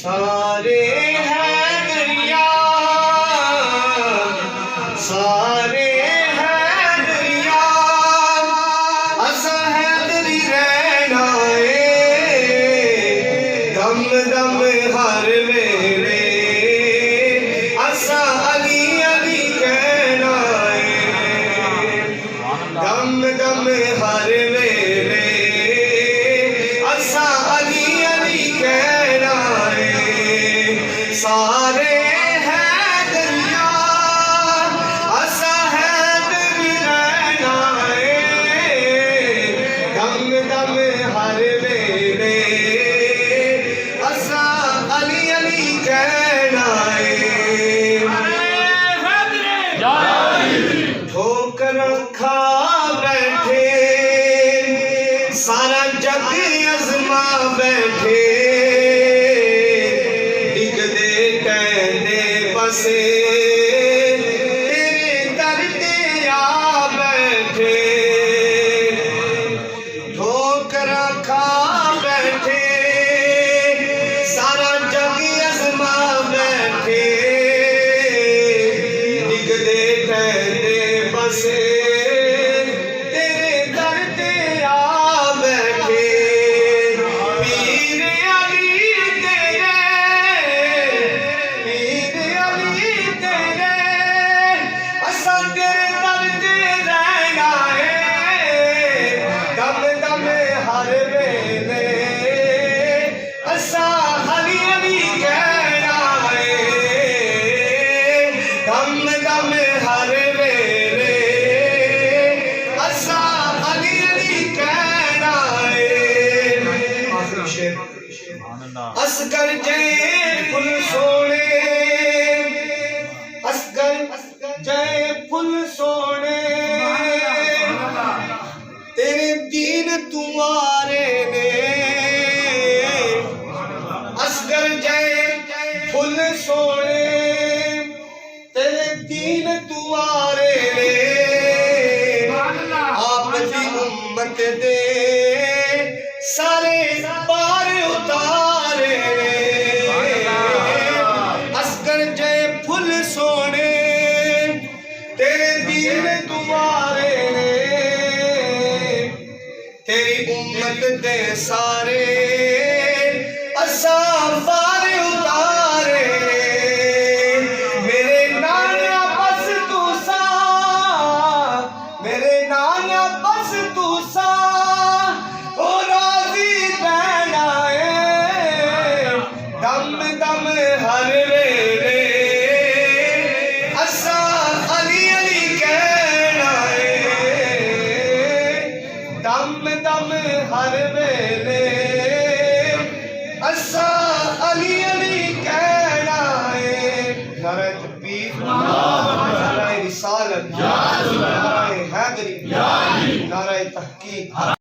सारे हैं दरिया, सारे हैं दरिया, असा हैदरी रहना दम दम हर वेले, असा अली अली कहना दम दम हर वेले, असा अली अली कहना सारे हैं दरिया, असा हैदरी रहना दम दम हर वेले, असा अली अली कहना ठोकर खा बैठे सारा जग अजमा बैठे, डिगदे कहते बसे तेरे दर ते आ बैठे, ठोकर खा बैठे सारा जग अजमा बैठे, डिगदे कहते बसे तेरे दर ते आ बैठे, पीर अली तेरे, पीर अली तेरे, असा तेरे दर ते रहना दम दम हर वेले, असा अली अली कहना दम दम हर वेले, असा अली अली कहना असगर जय फुल सोने, असगर जय फुल सोने, तेरे दीन तुम्हारे ने, असगर जय फुल सोने, तेरे दीन तुम्हारे ने, आप दी उम्मत दे सारे पार उतारे ने, असगर जय फुल सोने, तेरे दीन तुम्हारे ने, तेरी उम्मत दे सारे असा पार उतारे, मेरे नाना बस तू सा, मेरे नाना बस तू सा, ओ राजी रहना दम दम हर वेले, असा अली अली कहना दम दम हर वेले, असा अली अली कहना नारे तकबीर, नारे रिसालत, नारे हैदरी, नारे तहकीक।